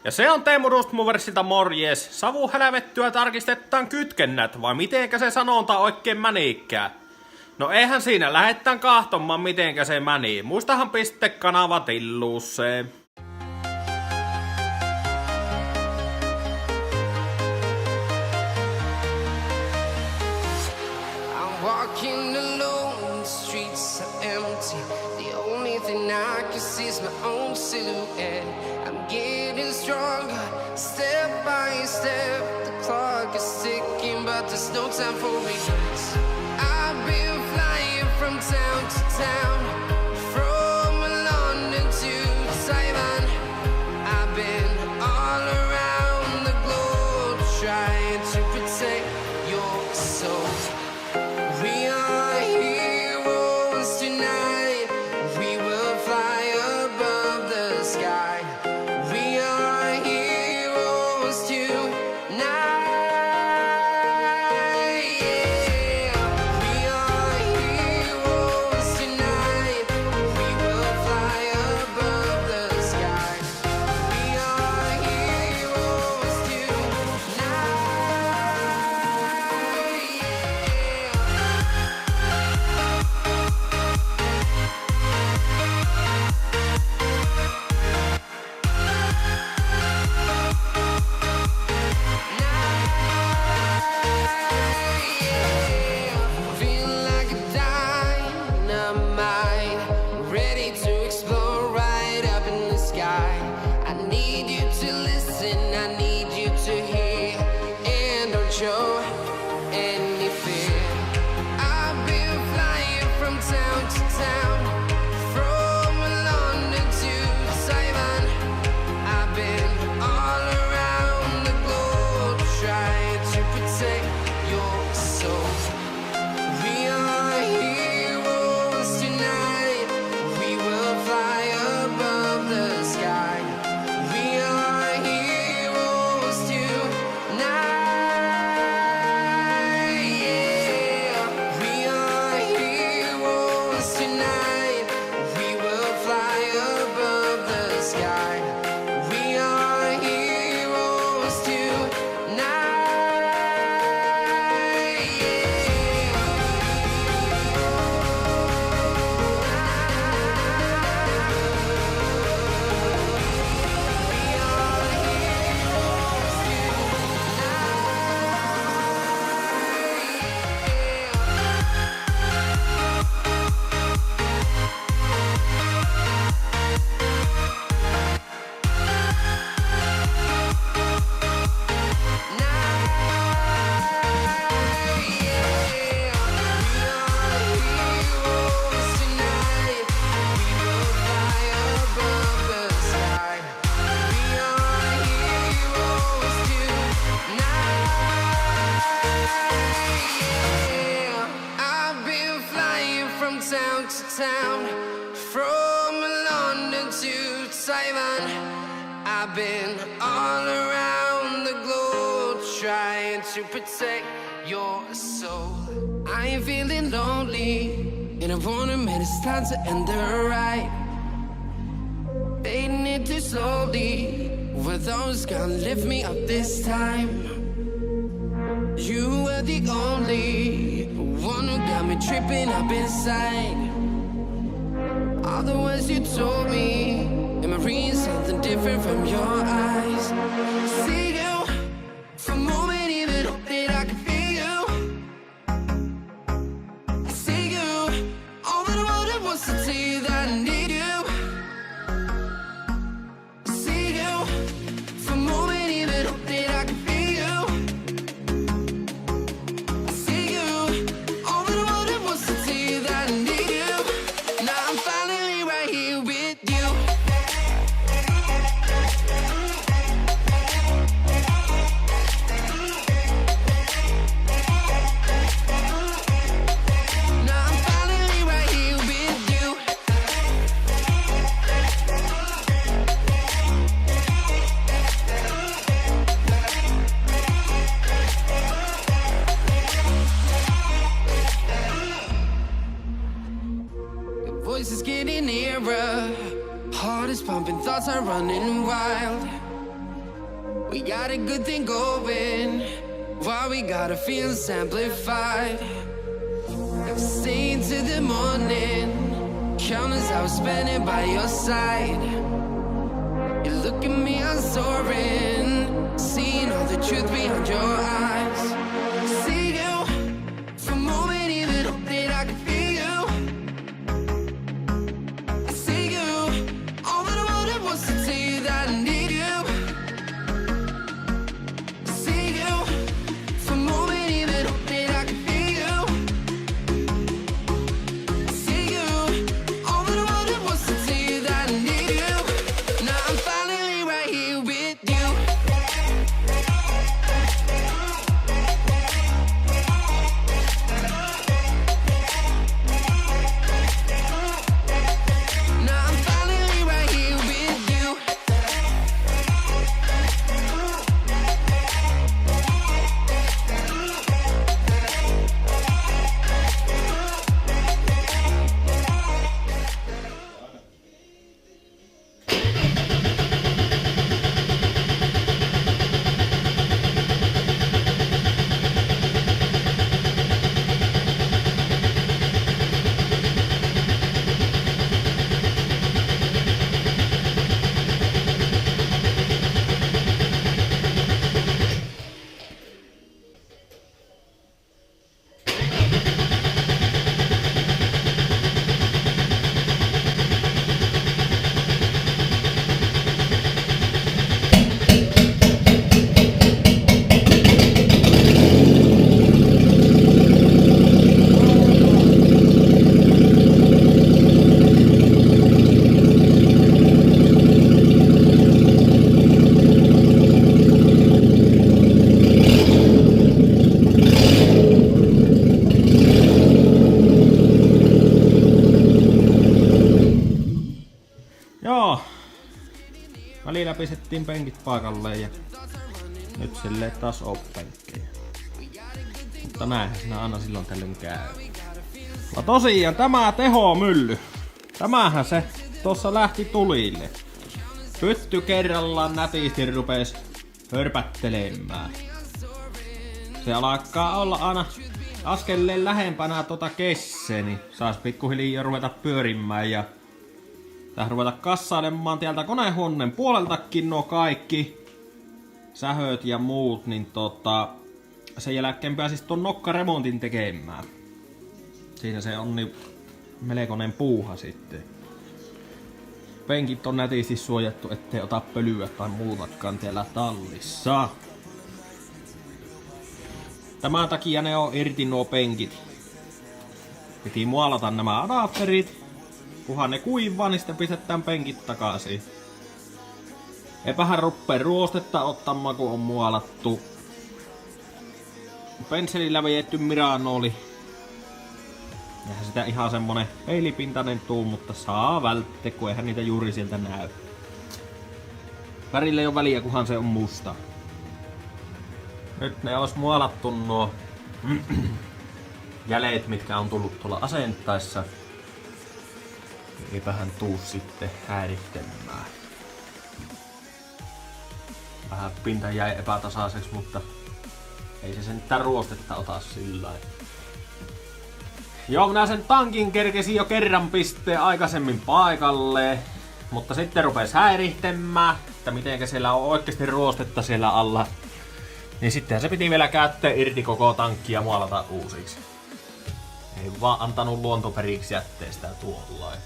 Ja se on Teemu Rustmoversilta morjes. Savu helvettyä tarkistetaan kytkennät, vai mitenkä se sanonta oikein mäniikkää? No eihän siinä, lähetään kahtomaan mitenkä se mäni. Muistahan piste kanava tilluuseen. Walking alone, the streets are empty. The only thing I can see is my own silhouette. I'm getting stronger, step by step. The clock is ticking, but there's no time for regrets. I've been flying from town to town, from London to Taiwan. I've been all around the globe trying to protect your soul. We are heroes tonight. We will fly above the sky. We are heroes tonight. Yeah. We are heroes tonight. We will fly above the sky. We are heroes tonight. Feel like a dynamite, ready to explode right up in the sky. I need you to listen, I need you to hear, and don't show any fear. I've been flying from town to town, from London to Taiwan. I've been all around the globe trying to protect your soul. We are heroes tonight. We will fly above the sky. We are heroes tonight. Yeah. We are heroes tonight. We will fly above the sky. We are heroes tonight. I've been flying from town to town, from London to Taiwan. I've been all around the globe trying to protect your soul. I ain't feeling lonely, and I wanna admit it's time to end the ride. Fading it too slowly, were those gonna lift me up this time? You were the only one who got me tripping up inside. All the words you told me, am I reading something different from your eyes? See you for a moment, even hope that I can feel you. I see you, all that I wanted was to tell you that I need you. I see you for a moment, even hope that I can feel you. I see you, all that I wanted was to tell you that I need you. Now I'm finally right here with you. Now I'm finally right here with you. Your voice is getting nearer, heart is pumping, thoughts are running wild. We got a good thing going. Why we gotta feel amplified? I'm staying to the morning. Count as I was spending by your side. You look at me, I'm soaring. Seeing all the truth behind your eyes. See you for a moment, even hope that I can feel you. I see you. All that I wanted was to tell you that I need you. I see you for a moment, even hope that I can feel you. I see you. All that I wanted was to tell you that I need you. Now I'm finally right here with you. Now I'm finally right here with you. Joo. Välillä pistettiin penkit paikalleen ja nyt silleen taas on penkkejä. Mutta näinhän siinä aina silloin tällöin käy. No tosiaan tämä tehomylly. Tämähän se tossa lähti tulille. Pytty kerrallaan nätisti rupes hörpättelemään. Se alkaa olla aina askelleen lähempänä kesseä, niin saas pikkuhiljaa ruveta pyörimään ja ruveta kassailemaan täältä konehuoneen puoleltakin nuo kaikki sähöt ja muut, niin sen jälkeen pääsis tuon nokkaremontin tekemään. Siinä se on niin melkoinen puuha sitten. Penkit on nätisti suojattu, ettei ota pölyä tai muutakaan täällä tallissa. Tämän takia ne on irti nuo penkit. Piti muolata nämä adapterit. Kunhan ne kuivaa, niin sitten pistetään penkit takaisin. Eipähän ruppee ruostetta ottamaan, kun on muolattu. Pensselillä vejetty Miranoli. Eihän sitä ihan semmonen peilipintainen tuu, mutta saa välttää, kun eihän niitä juuri sieltä näy. Värillä ei ole väliä, kunhan se on musta. Nyt ne olisi muolattu nuo jäljet, mitkä on tullut tuolla asentaessa. Eipähän tuu sitten häirittemään. Vähän pinta jäi epätasaiseksi, mutta ei se sentään ruostetta ota sillä. Joo, minä sen tankin kerkesin jo kerran pisteen aikaisemmin paikalle, mutta sitten rupes häirihtemään, että mitenkä siellä on oikeasti ruostetta siellä alla. Niin sittenhän se piti vielä käyttää irti koko tankki ja muolata uusiksi. Ei vaan antanut luontoperiksi jätteestä tuollain.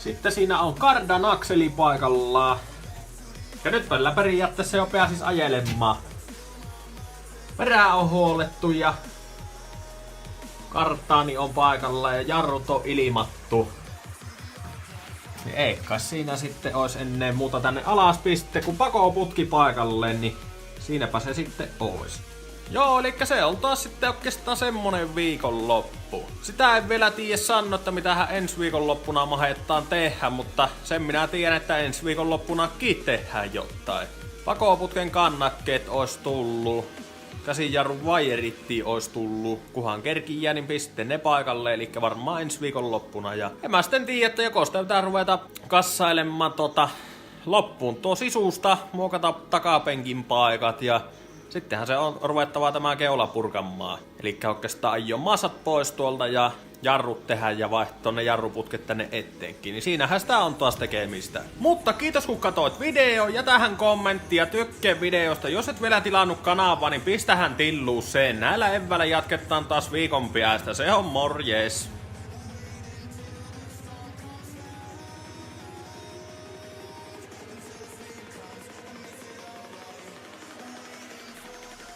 Sitten siinä on kardan akseli paikallaan. Ja nyt tällä periaatteessa jo pääsis ajelemaan. Perää on huolettu ja karttaani on paikalla ja jarrut on ilmattu. Niin ei kai siinä sitten ois ennen muuta tänne alas piste, kun pakoo putki paikalle, niin siinäpä se sitten ois. Joo, eli se on taas sitten oikeastaan semmonen viikonloppu. Sitä en vielä tiedä sanoa, että mitähän ensi viikonloppuna mahdettaan tehdä, mutta sen minä tiedän, että ensi viikonloppunakin tehdään jotain. Pakoputken kannakkeet ois tullut. Käsijarrun vaieritti ois tullut, kuhan kerki jää, niin piste ne paikalle, eli varmaan ensi viikonloppuna. Ja en mä sitten tiedä, että joko sitä pitää ruveta kassailemaan loppuun tuo sisusta, muokata takapenkin paikat ja sittenhän se on ruvettava tämä keula purkamaan. Eli oikeastaan ajo massat pois tuolta ja jarrut tehdä ja vaihtaa ne jarruputket tänne etteenkin. Niin siinähän sitä on taas tekemistä. Mutta kiitos kun katsoit video, jätähän kommentti ja tykkää videosta. Jos et vielä tilannut kanavaa, niin pistähän tilluun sen. Näillä eväillä jatketaan taas viikon päästä. Se on morjes!